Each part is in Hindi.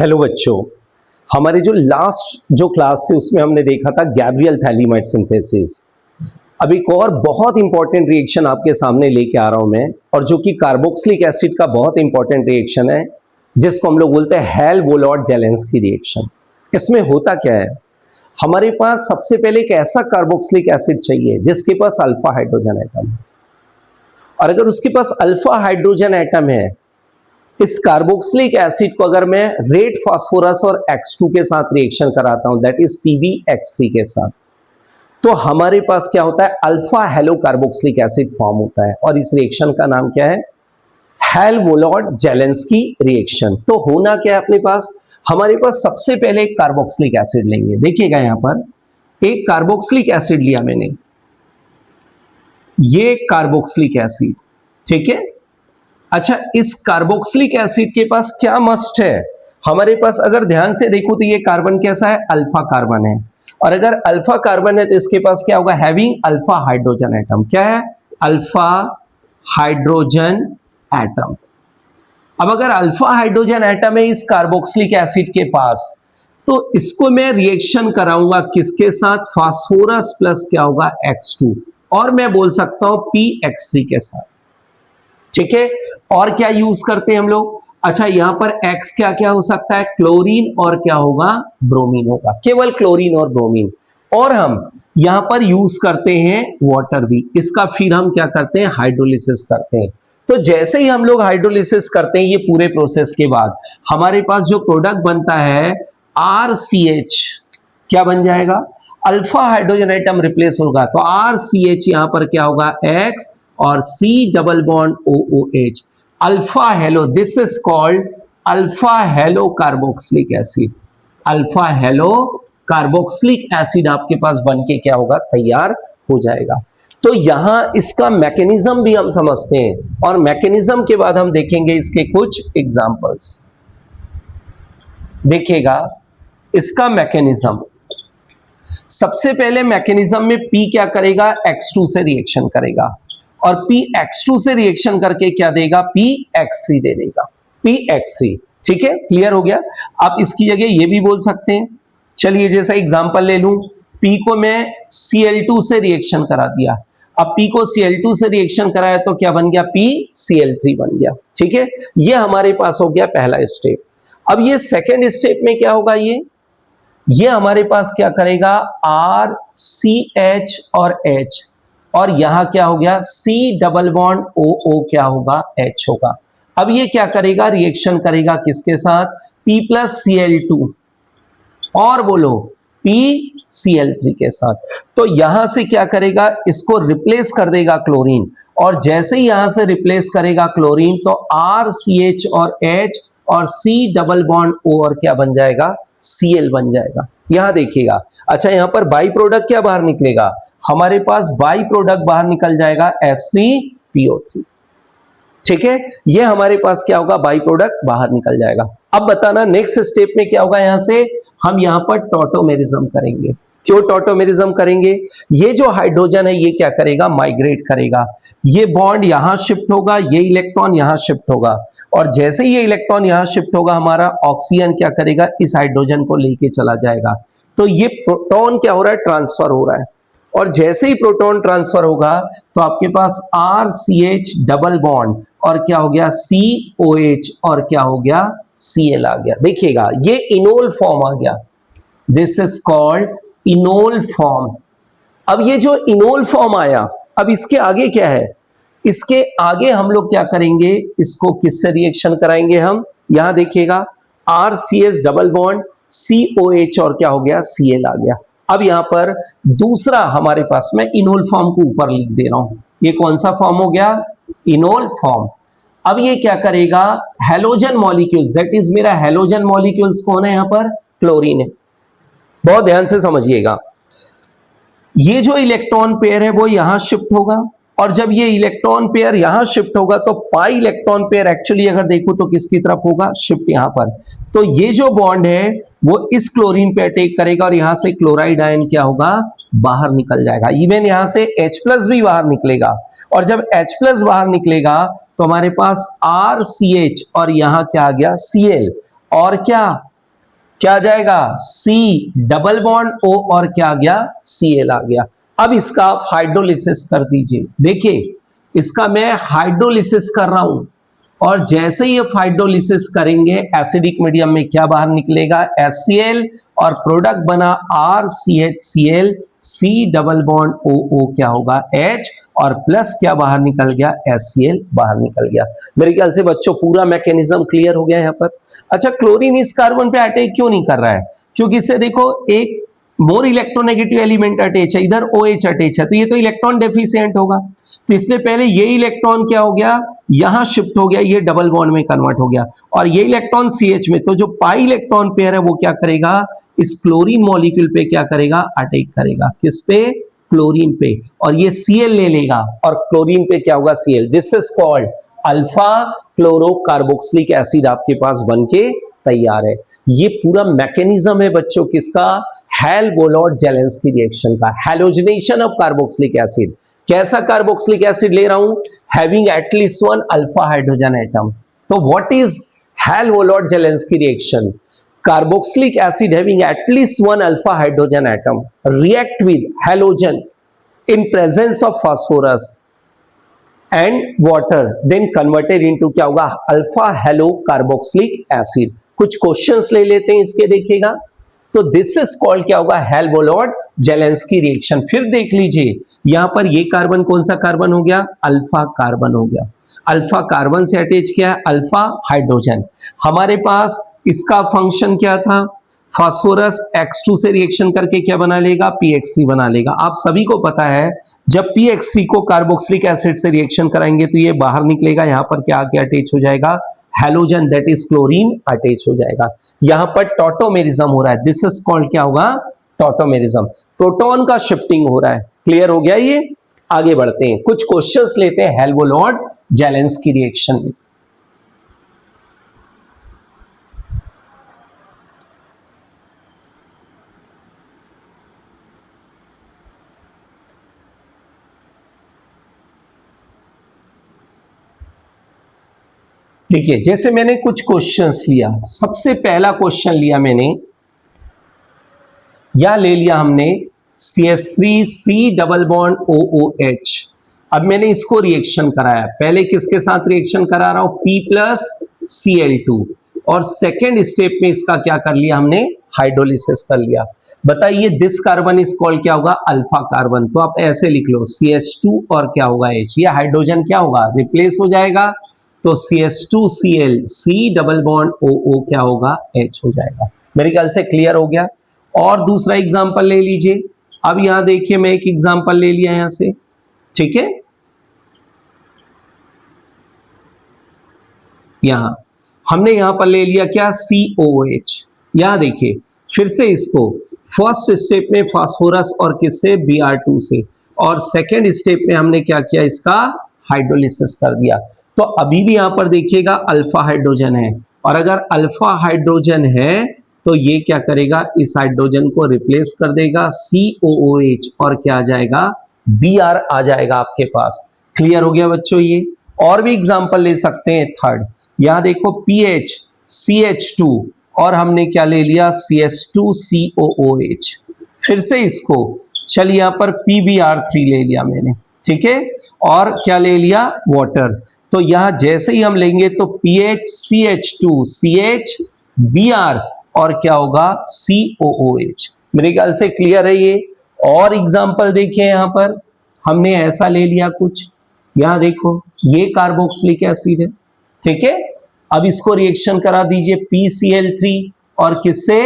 हेलो बच्चों, हमारे जो लास्ट जो क्लास थी उसमें हमने देखा था गैब्रियल थैलीमाइड सिंथेसिस। अब एक और बहुत इंपॉर्टेंट रिएक्शन आपके सामने लेके आ रहा हूं मैं, और जो कि कार्बोक्सिलिक एसिड का बहुत इंपॉर्टेंट रिएक्शन है, जिसको हम लोग बोलते हैं हेल-वोलॉट-जेलेंस्की रिएक्शन। इसमें होता क्या है, हमारे पास सबसे पहले एक ऐसा कार्बोक्सिलिक एसिड चाहिए जिसके पास अल्फा हाइड्रोजन एटम है, और अगर उसके पास अल्फा हाइड्रोजन एटम है, इस कार्बोक्सिलिक एसिड को अगर मैं रेड फास्फोरस और X2 के साथ रिएक्शन कराता हूं, दैट इज PbX3 के साथ, तो हमारे पास क्या होता है, alpha hello carboxylic acid form होता है, और इस रिएक्शन का नाम क्या है, हेल-वोलॉट-जेलेंस्की रिएक्शन। तो होना क्या है अपने पास, हमारे पास सबसे पहले एक कार्बोक्सिलिक एसिड लेंगे। देखिएगा यहां पर एक कार्बोक्सिलिक एसिड लिया मैंने, ये कार्बोक्सिलिक एसिड, ठीक है। अच्छा, इस कार्बोक्सिलिक एसिड के पास क्या मस्ट है, हमारे पास अगर ध्यान से देखो तो ये कार्बन कैसा है, अल्फा कार्बन है, और अगर अल्फा कार्बन है तो इसके पास क्या होगा, हैविंग अल्फा हाइड्रोजन एटम। क्या है, अल्फा हाइड्रोजन एटम। अब अगर अल्फा हाइड्रोजन एटम है इस कार्बोक्सिलिक एसिड के पास, तो इसको मैं रिएक्शन कराऊंगा किसके साथ, फास्फोरस प्लस क्या होगा, X2, और मैं बोल सकता हूं PX3 के साथ, ठीक है। और क्या यूज करते हैं हम लोग, अच्छा यहां पर X क्या क्या हो सकता है, क्लोरीन और क्या होगा, ब्रोमीन होगा, केवल क्लोरीन और ब्रोमीन। और हम यहां पर यूज करते हैं वाटर भी, इसका फिर हम क्या करते हैं, हाइड्रोलिसिस करते हैं। तो जैसे ही हम लोग हाइड्रोलिसिस करते हैं, ये पूरे प्रोसेस के बाद हमारे पास जो प्रोडक्ट बनता है RCH, क्या बन जाएगा, अल्फा हाइड्रोजन एटम रिप्लेस होगा, तो RCH यहां पर क्या होगा, X और C double bond OOH, alpha hello, this is called alpha hello carboxylic acid. Alpha hello carboxylic acid आपके पास बन के क्या होगा, तैयार हो जाएगा। तो यहां इसका मैकेनिज्म भी हम समझते हैं, और मैकेनिज्म के बाद हम देखेंगे इसके कुछ एग्जांपल्स। देखिएगा इसका मैकेनिज्म, सबसे पहले मैकेनिज्म में P क्या करेगा, X2 से रिएक्शन करेगा, और PX2 से रिएक्शन करके क्या देगा, PX3 दे देगा, PX3, ठीक है, क्लियर हो गया। आप इसकी जगह ये भी बोल सकते हैं, चलिए जैसा एग्जांपल ले लूं, P को मैं Cl2 से रिएक्शन करा दिया, अब P को Cl2 से रिएक्शन कराया तो क्या बन गया, PCl3 बन गया, ठीक है। ये हमारे पास हो गया पहला स्टेप। अब ये सेकेंड स्टेप में क्या होगा, ये हमारे पास क्या करेगा, RCH और H, और यहां क्या हो गया, C डबल बॉन्ड OO क्या होगा, H होगा। अब ये क्या करेगा, रिएक्शन करेगा किसके साथ, P प्लस Cl2, और बोलो PCl3 के साथ। तो यहां से क्या करेगा, इसको रिप्लेस कर देगा क्लोरीन, और जैसे ही यहां से रिप्लेस करेगा क्लोरीन, तो RCH और H और C डबल बॉन्ड O और क्या बन जाएगा, Cl बन जाएगा। यहां देखिएगा, अच्छा यहां पर बाई प्रोडक्ट क्या बाहर निकलेगा, हमारे पास बाई प्रोडक्ट बाहर निकल जाएगा H3PO3, ठीक है। ये हमारे पास क्या होगा, बाई प्रोडक्ट बाहर निकल जाएगा। अब बताना नेक्स्ट स्टेप में क्या होगा, यहां से हम यहां पर टॉटोमेरिज्म करेंगे। क्यों टॉटोमेरिज्म करेंगे, ये जो हाइड्रोजन है ये क्या करेगा, माइग्रेट करेगा, ये बॉन्ड यहां शिफ्ट होगा, ये इलेक्ट्रॉन यहां शिफ्ट होगा, और जैसे ही ये इलेक्ट्रॉन यहां शिफ्ट होगा, हमारा ऑक्सीजन क्या करेगा, इस हाइड्रोजन को लेके चला जाएगा। तो ये प्रोटॉन क्या हो रहा है, ट्रांसफर हो रहा है, और जैसे ही प्रोटॉन ट्रांसफर होगा तो आपके पास RCH डबल बॉन्ड और क्या हो गया, COH और क्या हो गया, Cl आ गया। देखिएगा ये इनोल फॉर्म आ गया, this is called enol form. अब ये जो इनोल फॉर्म आया, अब इसके आगे क्या है, इसके आगे हम लोग क्या करेंगे, इसको किससे रिएक्शन कराएंगे हम, यहां देखिएगा RCH डबल बॉन्ड COH और क्या हो गया, Cl आ गया। अब यहां पर दूसरा हमारे पास, मैं इनोल फॉर्म को ऊपर लिख दे रहा हूं, ये कौन सा फॉर्म हो गया, इनोल फॉर्म। अब ये क्या करेगा, हेलोजन मॉलिक्यूल्स, दैट इज मेरा हेलोजन मॉलिक्यूल्स कौन है, यहां पर क्लोरीन है, बहुत ध्यान से समझिएगा। ये जो इलेक्ट्रॉन पेयर है वो यहां शिफ्ट होगा, और जब ये इलेक्ट्रॉन पेयर यहां शिफ्ट होगा तो पाई इलेक्ट्रॉन पेयर एक्चुअली अगर देखो तो किसकी तरफ होगा, शिफ्ट यहां पर। तो ये जो बॉन्ड है वो इस क्लोरीन पे अटैक करेगा, और यहां से क्लोराइड आयन क्या होगा, बाहर निकल जाएगा। इवन यहां से H+ भी बाहर निकलेगा, और जब H+ बाहर निकलेगा तो हमारे पास RCH और यहां क्या आ गया, Cl, और क्या क्या आ जाएगा, सी डबल बॉन्ड ओ और क्या आ गया, Cl आ गया। अब इसका आप हाइड्रोलिसिस कर दीजिए। देखिए इसका मैं हाइड्रोलिसिस कर रहा हूं और जैसे ही हाइड्रोलिसिस करेंगे एसिडिक मीडियम में क्या बाहर निकलेगा, HCl और प्रोडक्ट बना RCHCl, C double bond O क्या होगा H और प्लस क्या बाहर निकल गया, HCl बाहर निकल गया। मेरे ख्याल से बच्चों पूरा मैकेनिज्म क्लियर हो गया यहाँ पर। अच्छा, क्लोरीन इस कार्बन पे अटैक क्यों नहीं कर रहा है, क्योंकि इससे देखो एक मोर इलेक्ट्रोनेगेटिव एलिमेंट अटैच है, इधर OH अटैच है, तो ये तो इलेक्ट्रॉन डेफिशिएंट होगा। तो इसलिए पहले ये इलेक्ट्रॉन क्या हो गया, यहां शिफ्ट हो गया, ये डबल बॉन्ड में कन्वर्ट हो गया और ये इलेक्ट्रॉन CH में, तो जो पाई इलेक्ट्रॉन पेयर है वो क्या करेगा, इस क्लोरीन मॉलिक्यूल पे क्या करेगा, अटैक करेगा। किस पे, क्लोरीन पे, और ये Cl ले लेगा और क्लोरीन पे क्या होगा, Cl। This is called alpha chlorocarboxylic acid आपके पास बनके तैयार है। ये पूरा मैकेनिज्म है बच्चों किसका, हेल-बोलॉट-जेलेंस्की रिएक्शन का, हैलोजनेशन ऑफ कार्बोक्सिलिक एसिड। कैसा कार्बोक्सिलिक एसिड ले रहा हूं, having at least one alpha hydrogen atom. तो what is Hell Volhard Zelinsky reaction, carboxylic acid having at least one alpha hydrogen atom react with halogen in presence of phosphorus and water, then converted into क्या होगा, अल्फा हेलो कार्बोक्सिलिक एसिड। कुछ क्वेश्चंस ले लेते हैं इसके, देखिएगा। तो दिस इज कॉल्ड क्या होगा, हेल-बोलॉट-जेलेंस्की रिएक्शन। फिर देख लीजिए यहां पर ये कार्बन कौन सा कार्बन हो गया, अल्फा कार्बन हो गया। अल्फा कार्बन से अटैच किया है अल्फा हाइड्रोजन। हमारे पास इसका फंक्शन क्या था, फास्फोरस X2 से रिएक्शन करके क्या बना लेगा, PX3 बना लेगा। आप सभी को पता है जब PX3 को कार्बोक्सिलिक एसिड से रिएक्शन कराएंगे तो ये बाहर निकलेगा, यहां पर क्या आके अटैच हो जाएगा, halogen that is chlorine attach हो जाएगा। यहां पर टॉटोमेरिज्म हो रहा है, दिस इज कॉल्ड क्या होगा, टॉटोमेरिज्म। प्रोटॉन का शिफ्टिंग हो रहा है। क्लियर हो गया ये, आगे बढ़ते हैं, कुछ क्वेश्चंस लेते हैं हेल-बोलॉट-जेलेंस्की रिएक्शन में। देखिए जैसे मैंने कुछ क्वेश्चंस लिया, सबसे पहला क्वेश्चन लिया मैंने, या ले लिया हमने CH3C डबल बॉन्ड OOH। अब मैंने इसको रिएक्शन कराया, पहले किसके साथ रिएक्शन करा रहा हूं, P प्लस Cl2, और सेकेंड स्टेप में इसका क्या कर लिया हमने, हाइड्रोलिसिस कर लिया। बताइए दिस कार्बन इज कॉल्ड क्या होगा, अल्फा कार्बन। तो आप ऐसे लिख लो CH2 और क्या होगा H, ये हाइड्रोजन क्या होगा, रिप्लेस हो जाएगा, तो CH2Cl, C double bond OO क्या होगा, H हो जाएगा। मेरे ख्याल से क्लियर हो गया। और दूसरा एग्जांपल ले लीजिए। अब यहां देखिए मैं एक एग्जांपल ले लिया यहां से, ठीक है। यहां हमने यहां पर ले लिया क्या, COH। यहां देखिए फिर से इसको फर्स्ट स्टेप में फास्फोरस और किससे, Br2 से, और सेकेंड स्टेप में हमने क्या किया, इसका हाइड्रोलिसिस कर दिया। तो अभी भी यहां पर देखिएगा अल्फा हाइड्रोजन है, और अगर अल्फा हाइड्रोजन है तो ये क्या करेगा, इस हाइड्रोजन को रिप्लेस कर देगा, COOH, और क्या आ जाएगा, Br आ जाएगा आपके पास। क्लियर हो गया बच्चों ये। और भी एग्जांपल ले सकते हैं थर्ड, यहां देखो PH CH2 और हमने क्या ले लिया, CH2COOH। फिर से इसको चलिए यहां पर PBr3 ले लिया मैंने, ठीक है, और क्या ले लिया, वाटर। तो यहां जैसे ही हम लेंगे तो PH CH2 CH Br और क्या होगा, COOH। मेरे ख्याल से क्लियर है ये। और एग्जांपल देखिए यहां पर हमने ऐसा ले लिया कुछ, यहां देखो ये कार्बोक्सिलिक एसिड है, ठीक है। अब इसको रिएक्शन करा दीजिए PCl3 और किससे,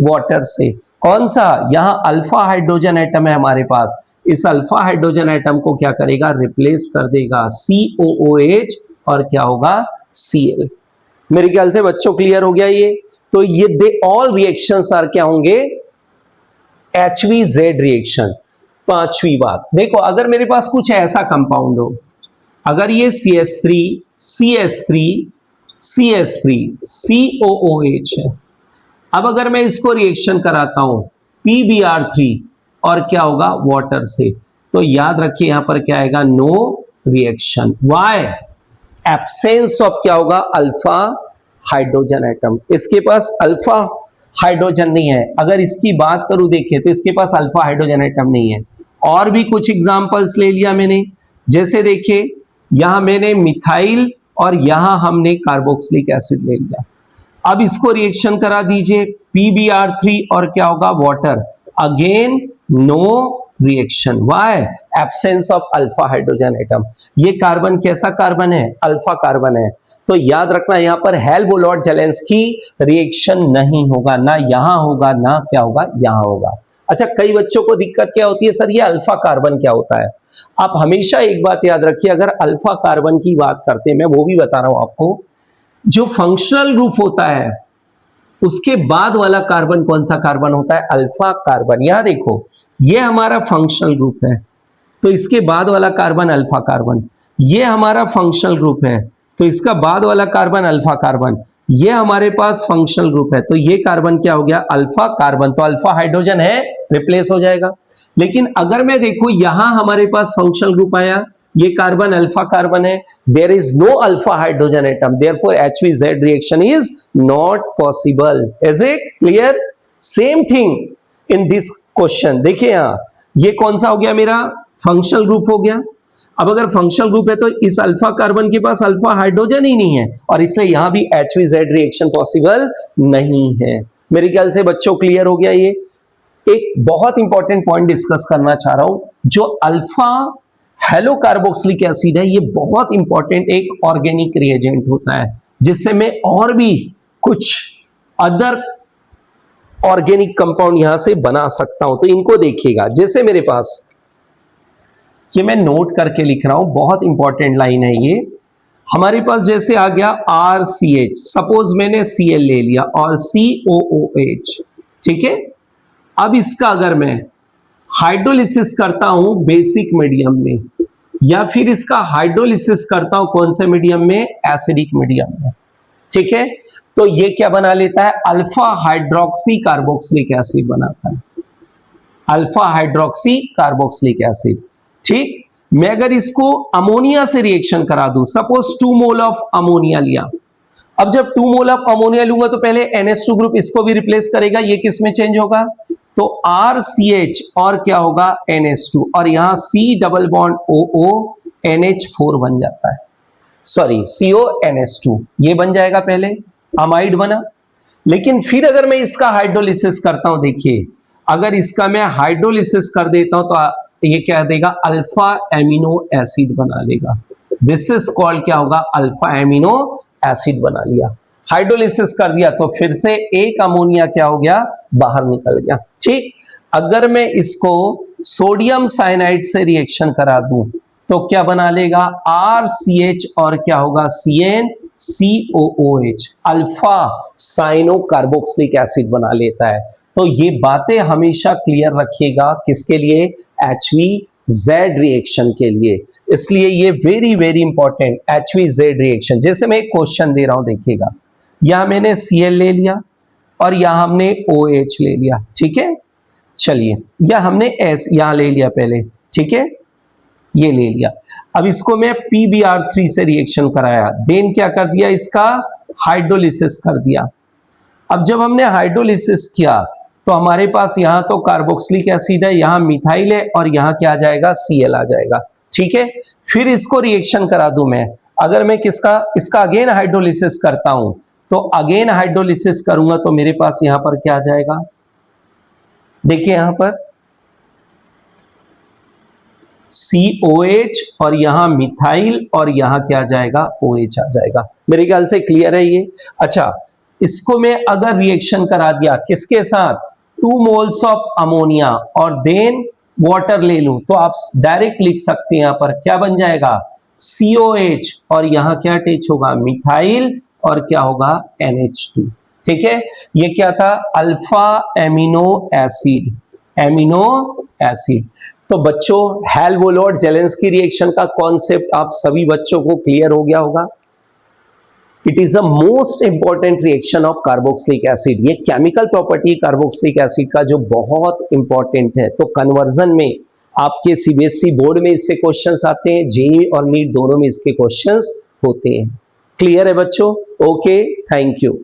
वाटर से। कौन सा, यहां अल्फा हाइड्रोजन एटम है हमारे पास, इस अल्फा हाइड्रोजन एटम को क्या करेगा, रिप्लेस कर देगा, COOH और क्या होगा, Cl। मेरे ख्याल से बच्चों क्लियर हो गया ये। तो ये दे ऑल रिएक्शंस आर क्या होंगे, HVZ रिएक्शन। पांचवी बात देखो, अगर मेरे पास कुछ ऐसा कंपाउंड हो, अगर ये CH3 CH3 CH3 COOH है, अब अगर मैं इसको रिएक्शन कराता हूं PBr3 और क्या होगा, वाटर से, तो याद रखिए यहां पर क्या आएगा, no reaction. Why, absence of क्या होगा, अल्फा हाइड्रोजन एटम। इसके पास अल्फा हाइड्रोजन नहीं है। अगर इसकी बात करूं देखिए तो इसके पास अल्फा हाइड्रोजन एटम नहीं है। और भी कुछ एग्जांपल्स ले लिया मैंने, जैसे देखिए यहां मैंने मिथाइल और यहां हमने कार्बोक्सिलिक एसिड ले लिया। अब इसको रिएक्शन करा दीजिए, PbR3 और क्या होगा water, again no reaction, why, absence of alpha hydrogen atom. ये कार्बन कैसा कार्बन है, अल्फा कार्बन है। तो याद रखना यहां पर हेल्ल-बोलॉट-जेलेंस्की रिएक्शन नहीं होगा, ना यहां होगा ना क्या होगा, यहां होगा। अच्छा, कई बच्चों को दिक्कत क्या होती है, सर ये अल्फा कार्बन क्या होता है। आप हमेशा एक बात याद रखिए, अगर अल्फा कार्बन की बात करते हैं, मैं वो भी बता रहा हूं आपको, जो फंक्शनल ग्रुप होता है उसके बाद वाला कार्बन कौन सा कार्बन होता है, अल्फा कार्बन। यहां देखो ये हमारा फंक्शनल ग्रुप है तो इसके बाद वाला कार्बन अल्फा कार्बन, ये हमारा फंक्शनल ग्रुप है तो इसका बाद वाला कार्बन अल्फा कार्बन, ये हमारे पास फंक्शनल ग्रुप है तो ये कार्बन क्या हो गया, अल्फा कार्बन। तो अल्फा हाइड्रोजन है, रिप्लेस हो जाएगा। लेकिन अगर मैं देखूं यहां हमारे पास फंक्शनल ग्रुप आया, ये कार्बन अल्फा कार्बन है, there is no alpha hydrogen atom, therefore HVZ reaction is not possible. Is it clear? Same thing in this question. देखिए यहां ये कौन सा हो गया, मेरा फंक्शनल ग्रुप हो गया। अब अगर फंक्शनल ग्रुप है तो इस अल्फा कार्बन के पास अल्फा हाइड्रोजन ही नहीं है और इसलिए यहां भी HVZ रिएक्शन पॉसिबल नहीं है। मेरे ख्याल से बच्चों क्लियर हो गया। ये एक बहुत इंपॉर्टेंट पॉइंट डिस्कस करना चाह रहा हूं, जो अल्फा हेलो कार्बोक्सिलिक एसिड है, ये बहुत इंपॉर्टेंट एक ऑर्गेनिक रिएजेंट होता है, जिससे मैं और भी कुछ अदर ऑर्गेनिक कंपाउंड यहां से बना सकता हूं। तो इनको देखिएगा, जैसे मेरे पास ये मैं नोट करके लिख रहा हूं, बहुत इंपॉर्टेंट लाइन है ये। हमारे पास जैसे आ गया RCH, सपोज मैंने Cl ले लिया और COOH, ठीक है। अब इसका अगर मैं हाइड्रोलिसिस करता हूं बेसिक मीडियम में, या फिर इसका हाइड्रोलिसिस करता हूं कौन से मीडियम में, एसिडिक मीडियम में, ठीक है, तो ये क्या बना लेता है, अल्फा हाइड्रोक्सी कार्बोक्सिलिक एसिड बनाता है, अल्फा हाइड्रोक्सी कार्बोक्सिलिक एसिड। ठीक, मैं अगर इसको अमोनिया से रिएक्शन करा दूं, सपोज 2 मोल ऑफ अमोनिया लिया। अब जब 2 मोल ऑफ अमोनिया लूंगा तो पहले NH2 ग्रुप इसको भी रिप्लेस करेगा, ये किस में चेंज होगा, तो RCH और क्या होगा NH2, और यहां C double bond OO NH4 बन जाता है, सॉरी CONH2, ये बन जाएगा, पहले अमाइड बना। लेकिन फिर अगर मैं इसका हाइड्रोलिसिस करता हूं, देखिए अगर इसका मैं हाइड्रोलिसिस कर देता हूं तो ये क्या देगा, अल्फा एमिनो एसिड बना लेगा। दिस इज कॉल्ड क्या होगा, अल्फा एमिनो एसिड बना लिया। हाइड्रोलिसिस कर दिया तो फिर से एक अमोनिया क्या हो गया, बाहर निकल गया। ठीक, अगर मैं इसको सोडियम साइनाइड से रिएक्शन करा दूं तो क्या बना लेगा, RCH और क्या होगा CnCOOH, alpha cyano carboxylic acid बना लेता है। तो ये बातें हमेशा क्लियर रखिएगा, किसके लिए, HVZ रिएक्शन के लिए। इसलिए ये very very important HVZ reaction. जैसे मैं एक क्वेश्चन दे रहा हूं, देखिएगा, यहां मैंने Cl ले लिया और यहां हमने OH ले लिया, ठीक है। चलिए, या हमने S यहां ले लिया पहले, ठीक है, ये ले लिया। अब इसको मैं PbR3 से रिएक्शन कराया, देन क्या कर दिया, इसका हाइड्रोलिसिस कर दिया। अब जब हमने हाइड्रोलिसिस किया तो हमारे पास यहां तो कार्बोक्सिलिक एसिड है, यहां मिथाइल है और यहां क्या आ जाएगा, Cl आ जाएगा, ठीक है। फिर इसको रिएक्शन करा दूं मैं, अगर मैं इसका अगेन हाइड्रोलिसिस करता हूं तो अगेन हाइड्रोलिसिस करूंगा तो मेरे पास यहां पर क्या आ जाएगा, देखिए यहां पर COH और यहां मिथाइल और यहां क्या आ जाएगा, OH आ जाएगा। मेरे ख्याल से क्लियर है ये। अच्छा, इसको मैं अगर रिएक्शन करा दिया किसके साथ, 2 मोल्स ऑफ अमोनिया और देन वाटर ले लूं तो आप डायरेक्ट लिख सकते हैं, यहां पर क्या बन जाएगा, COH और यहां क्या अटैच होगा, मिथाइल और क्या होगा, NH2, ठीक है। ये क्या था, alpha amino acid, amino acid. तो बच्चों हेल्ल-बोलॉट-जेलेंस्की रिएक्शन का कॉन्सेप्ट आप सभी बच्चों को क्लियर हो गया होगा। It is the most important reaction of carboxylic acid. ये केमिकल प्रॉपर्टी कार्बोक्सिलिक एसिड का जो बहुत इंपॉर्टेंट है। तो कन्वर्जन में आपके CBSE बोर्ड में इससे क्वेश्चंस आते हैं, जेईई और नीट दोनों में इसके क्वेश्चंस होते हैं। क्लियर है बच्चों? Okay, thank you.